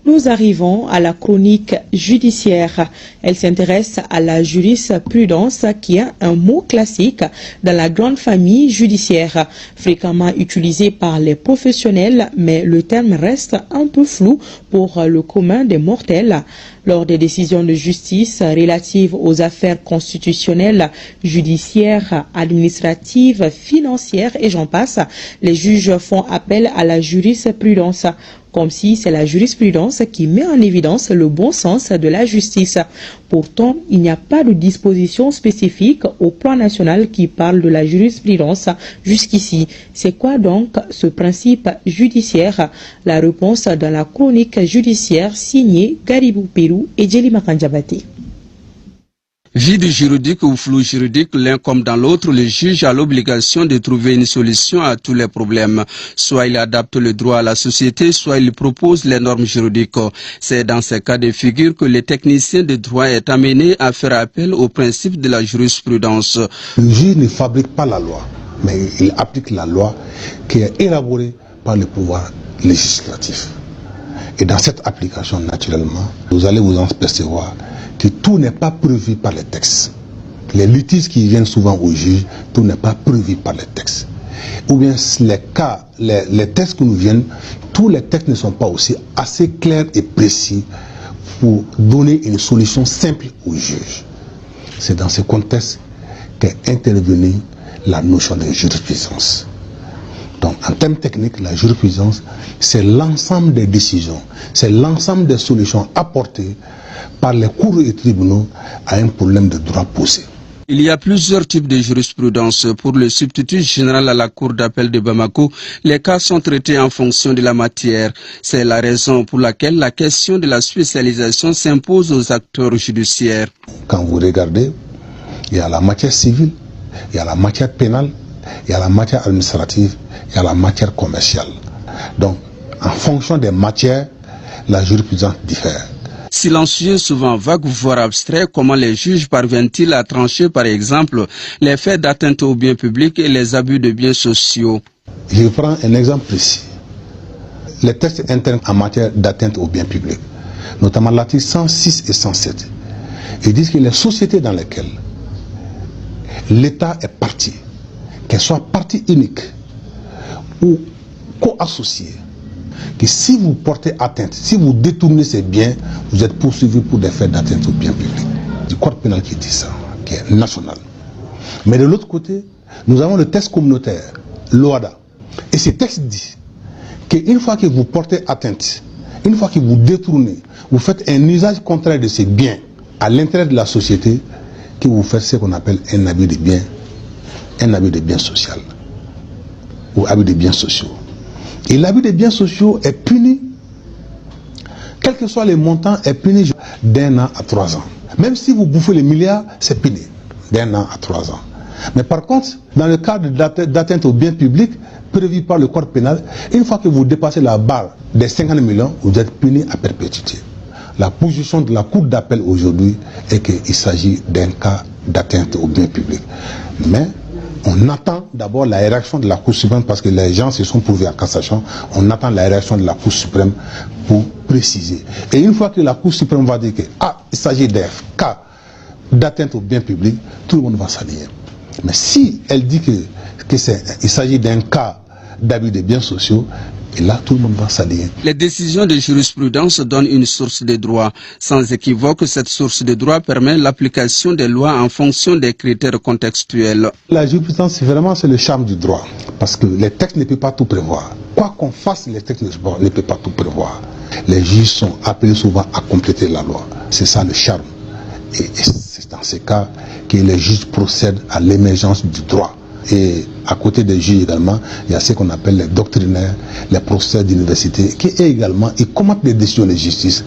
Nous arrivons à la chronique judiciaire. Elle s'intéresse à la jurisprudence qui est un mot classique dans la grande famille judiciaire, fréquemment utilisé par les professionnels, mais le terme reste un peu flou pour le commun des mortels. Lors des décisions de justice relatives aux affaires constitutionnelles, judiciaires, administratives, financières et j'en passe, les juges font appel à la jurisprudence, comme si c'est la jurisprudence qui met en évidence le bon sens de la justice. Pourtant, il n'y a pas de disposition spécifique au plan national qui parle de la jurisprudence jusqu'ici. C'est quoi donc ce principe judiciaire? La réponse dans la chronique judiciaire signée Garibou Pérou et Djeli Makanjabate. Vide juridique ou flou juridique, l'un comme dans l'autre, le juge a l'obligation de trouver une solution à tous les problèmes. Soit il adapte le droit à la société, soit il propose les normes juridiques. C'est dans ces cas de figure que le technicien de droit est amené à faire appel au principe de la jurisprudence. Le juge ne fabrique pas la loi, mais il applique la loi qui est élaborée par le pouvoir législatif. Et dans cette application, naturellement, vous allez vous en percevoir que tout n'est pas prévu par les textes. Les litiges qui viennent souvent au juge, tout n'est pas prévu par les textes. Ou bien les textes qui nous viennent, tous les textes ne sont pas aussi assez clairs et précis pour donner une solution simple au juge. C'est dans ce contexte qu'est intervenue la notion de jurisprudence. Donc, en termes techniques, la jurisprudence, c'est l'ensemble des décisions, c'est l'ensemble des solutions apportées par les cours et tribunaux à un problème de droit posé. Il y a plusieurs types de jurisprudence. Pour le substitut général à la Cour d'appel de Bamako, les cas sont traités en fonction de la matière. C'est la raison pour laquelle la question de la spécialisation s'impose aux acteurs judiciaires. Quand vous regardez, il y a la matière civile, il y a la matière pénale, il y a la matière administrative, il y a la matière commerciale. Donc, en fonction des matières, la jurisprudence diffère. Silencieux, souvent vague, voire abstrait, comment les juges parviennent-ils à trancher, par exemple, les faits d'atteinte aux biens publics et les abus de biens sociaux? Je prends un exemple précis. Les textes internes en matière d'atteinte aux biens publics, notamment l'article 106 et 107, ils disent que les sociétés dans lesquelles l'État est partie, qu'elle soit partie unique ou co-associée, que si vous portez atteinte, si vous détournez ces biens, vous êtes poursuivi pour des faits d'atteinte aux biens publics. Du code pénal qui dit ça, qui est national. Mais de l'autre côté, nous avons le texte communautaire, l'OADA. Et ce texte dit qu'une fois que vous portez atteinte, une fois que vous détournez, vous faites un usage contraire de ces biens à l'intérêt de la société, que vous faites ce qu'on appelle un abus de biens social ou abus de biens sociaux. Et l'abus des biens sociaux est puni, quels que soient les montants, est puni d'1 an à 3 ans. Même si vous bouffez les milliards, c'est puni d'1 an à 3 ans. Mais par contre, dans le cadre d'atteinte aux biens publics prévu par le code pénal, une fois que vous dépassez la barre des 50 millions, vous êtes puni à perpétuité. La position de la Cour d'appel aujourd'hui est qu'il s'agit d'un cas d'atteinte aux biens publics. Mais on attend d'abord la réaction de la Cour suprême parce que les gens se sont prouvés en cassation. On attend la réaction de la Cour suprême pour préciser. Et une fois que la Cour suprême va dire qu'il s'agit d'un cas d'atteinte aux biens publics, tout le monde va s'aligner. Mais si elle dit qu'il s'agit d'un cas d'abus de biens sociaux, et là, tout le monde va s'allier. Les décisions de jurisprudence donnent une source de droit. Sans équivoque, cette source de droit permet l'application des lois en fonction des critères contextuels. La jurisprudence, c'est le charme du droit. Parce que les textes ne peuvent pas tout prévoir. Quoi qu'on fasse, les textes ne peuvent pas tout prévoir. Les juges sont appelés souvent à compléter la loi. C'est ça le charme. Et c'est dans ces cas que les juges procèdent à l'émergence du droit. Et à côté des juges également, il y a ce qu'on appelle les doctrinaires, les professeurs d'université, qui également, ils commentent des décisions de justice,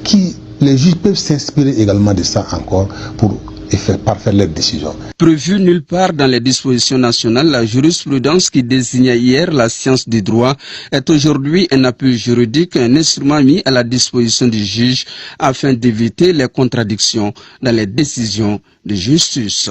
qui les juges peuvent s'inspirer également de ça encore pour parfaire leurs décisions. Prévu nulle part dans les dispositions nationales, la jurisprudence qui désignait hier la science du droit est aujourd'hui un appui juridique, un instrument mis à la disposition du juge afin d'éviter les contradictions dans les décisions de justice.